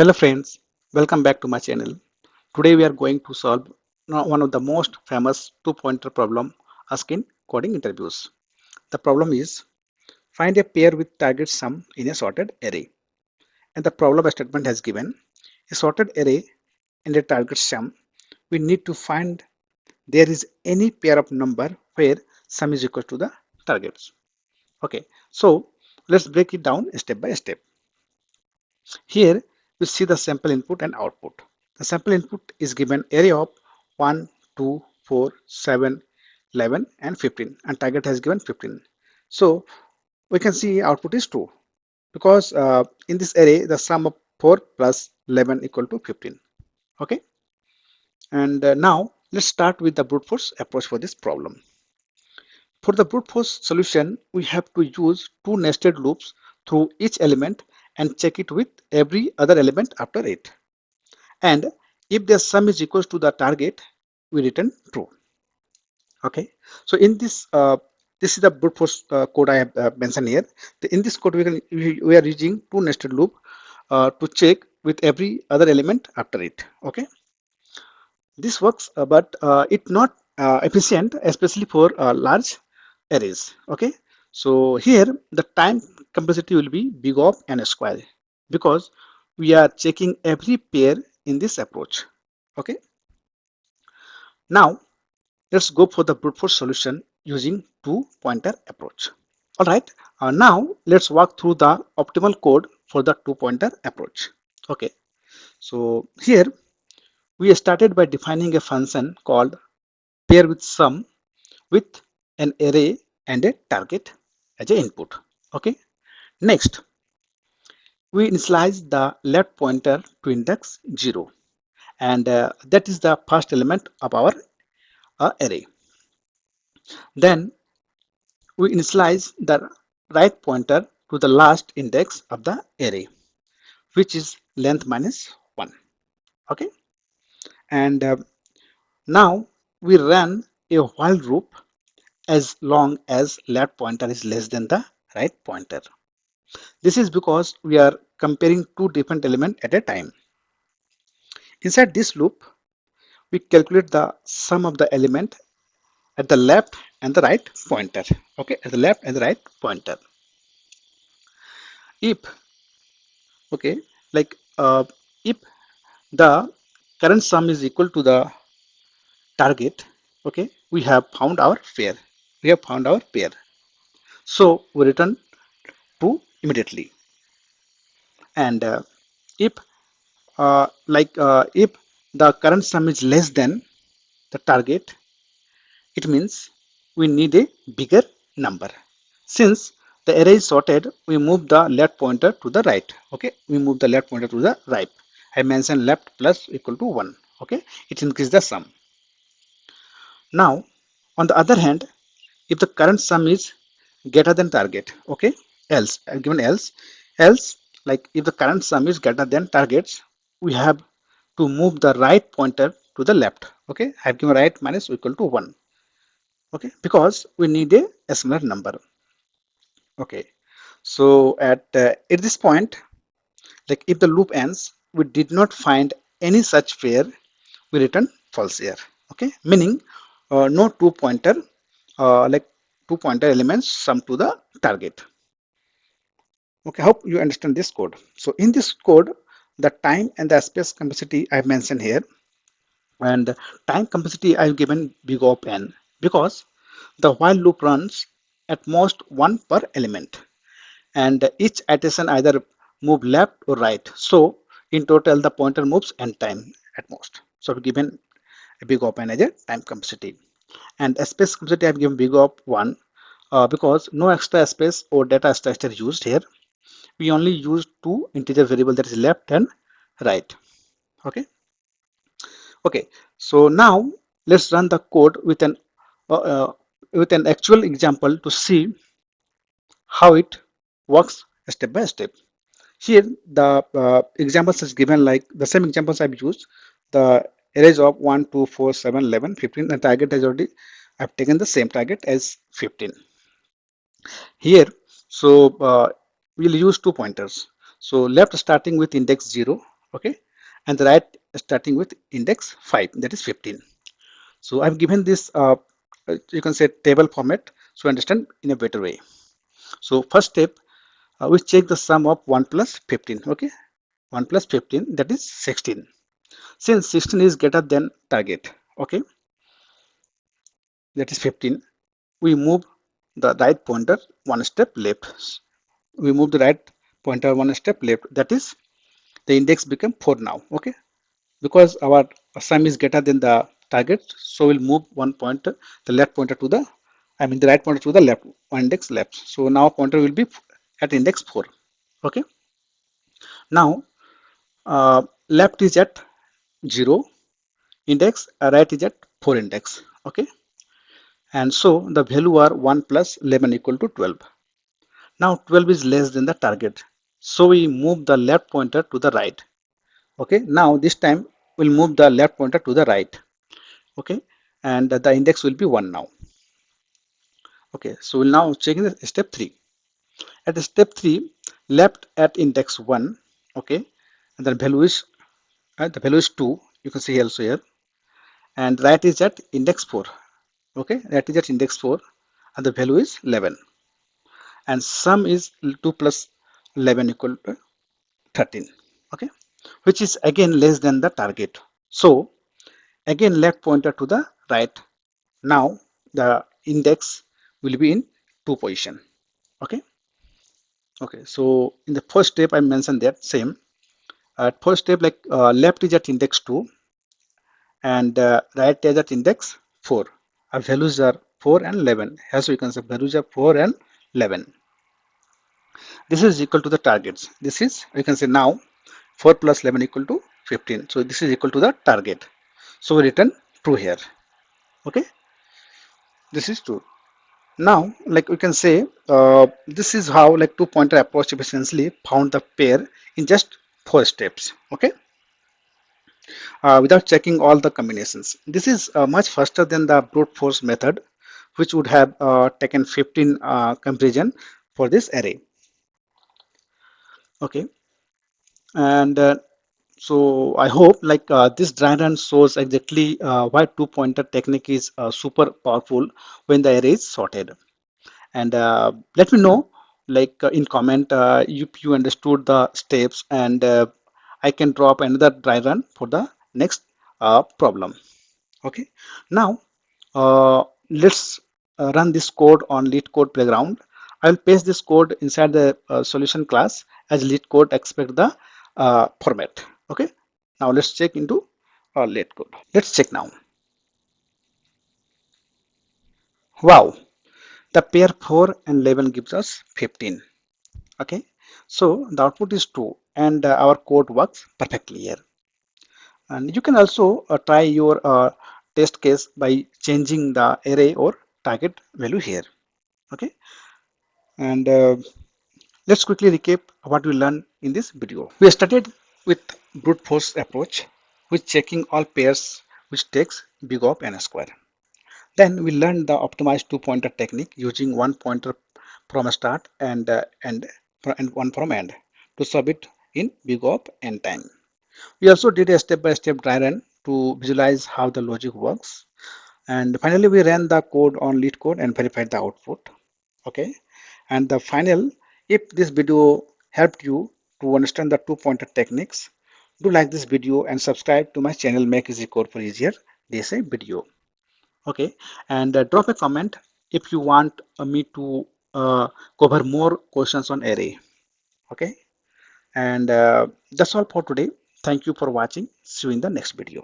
Hello friends, welcome back to my channel. Today we are going to solve one of the most famous two-pointer problem asked in coding interviews. The problem is find a pair with target sum in a sorted array. And the problem statement has given a sorted array and a target sum. We need to find there is any pair of number where sum is equal to the targets. Okay, so let's break it down step by step. Here we see the sample input and output. The sample input is given array of 1, 2, 4, 7, 11 and 15 and target has given 15. So we can see output is 2 because in this array the sum of 4 plus 11 equal to 15. Okay, and now let's start with the brute force approach for this problem. For the brute force solution, we have to use two nested loops through each element and check it with every other element after it. And if the sum is equal to the target, we return true. Okay, so in this is the brute force code I have mentioned here. In this code we are using two nested loop to check with every other element after it. Okay, this works but it not efficient, especially for large arrays. Okay, so here the time complexity will be big of n square because we are checking every pair in this approach. Okay, now let's go for the brute force solution using two pointer approach. All right, now let's walk through the optimal code for the two pointer approach. Okay, so here we started by defining a function called pair with sum with an array and a target as an input. Okay, next we initialize the left pointer to index 0 and that is the first element of our array. Then we initialize the right pointer to the last index of the array, which is length minus 1. Okay, and now we run a while loop as long as left pointer is less than the right pointer. This is because we are comparing two different elements at a time. Inside this loop, we calculate the sum of the element at the left and the right pointer. Okay, at the left and the right pointer. If okay, like if the current sum is equal to the target, okay, we have found our pair. We have found our pair. So we return true immediately. And if if the current sum is less than the target, it means we need a bigger number. Since the array is sorted, we move the left pointer to the right. Okay, we move the left pointer to the right. I mentioned left plus equal to 1. Okay, it increases the sum. Now, on the other hand, if the current sum is greater than target, okay, else, given else, like if the current sum is greater than targets, we have to move the right pointer to the left. Okay, I have given right minus equal to 1. Okay, because we need a similar number. Okay, so at this point, like if the loop ends, we did not find any such pair, we return false here. Okay, meaning no like two pointer elements sum to the target. Okay, I hope you understand this code. So in this code, the time and the space complexity I mentioned here, and time complexity I've given big O of n because the while loop runs at most one per element, and each iteration either move left or right. So in total, the pointer moves n time at most. So I've given a big O of n as a time complexity, and a space complexity I've given big O of 1 because no extra space or data structure used here. We only use two integer variable, that is left and right. Okay, okay, so now let's run the code uh, uh, with an actual example to see how it works step by step. Here the examples is given, like the same examples I've used, the arrays of 1 2 4 7 11 15, and target has already, I've taken the same target as 15 here. So we'll use two pointers. So left starting with index 0 okay, and the right starting with index 5, that is 15. So I've given this you can say table format so understand in a better way. So first step, we check the sum of 1 plus 15, okay, 1 plus 15, that is 16. Since 16 is greater than target, okay, that is 15, we move the right pointer one step left. We move the right pointer one step left, that is the index become 4 now, okay, because our sum is greater than the target, so we'll move one pointer, the left pointer to the, I mean the right pointer to the left, one index left. So now pointer will be at index 4, okay. Now left is at 0 index, right is at 4 index, okay, and so the value are 1 plus 11 equal to 12. Now 12 is less than the target, so we move the left pointer to the right, okay. Now this time we'll move the left pointer to the right, okay, and the index will be 1 now, okay. So we'll now check in the step 3. At the step 3, left at index 1, okay, and the value is 2, you can see also here, and right is at index 4, okay, right is at index 4, and the value is 11, and sum is 2 plus 11 equal to 13, okay, which is again less than the target. So again left pointer to the right. Now the index will be in 2 position, okay. Okay, so in the first step I mentioned that same. At first step, like left is at index 2 and right is at index 4. Our values are 4 and 11. As we can say, values are 4 and 11. This is equal to the targets. This is, we can say now 4 plus 11 equal to 15. So this is equal to the target. So we return true here. Okay, this is true. Now, like we can say, this is how like two pointer approach efficiently found the pair in just 4 steps. Okay, without checking all the combinations. This is much faster than the brute force method, which would have taken 15 comparison for this array. Okay, and so I hope like this dry run shows exactly why two pointer technique is super powerful when the array is sorted. And let me know like in comment if you understood the steps, and I can drop another dry run for the next problem. Okay, now let's run this code on lead code playground. I will paste this code inside the solution class as lead code expect the format. Okay, now let's check into lead code. Let's check now. Wow, the pair 4 and 11 gives us 15. Okay, so the output is true, and our code works perfectly here. And you can also try your test case by changing the array or target value here. Okay, and let's quickly recap what we learned in this video. We started with brute force approach with checking all pairs, which takes big of n square. Then we learned the optimized two pointer technique using one pointer from start and one from end to solve it in big of n time. We also did a step-by-step dry run to visualize how the logic works. And finally, we ran the code on lead code and verified the output. Okay. And the final, if this video helped you to understand the two pointer techniques, do like this video and subscribe to my channel Make Easy Code for Easier DSA video. Okay. And drop a comment if you want me to cover more questions on array. Okay. And that's all for today. Thank you for watching. See you in the next video.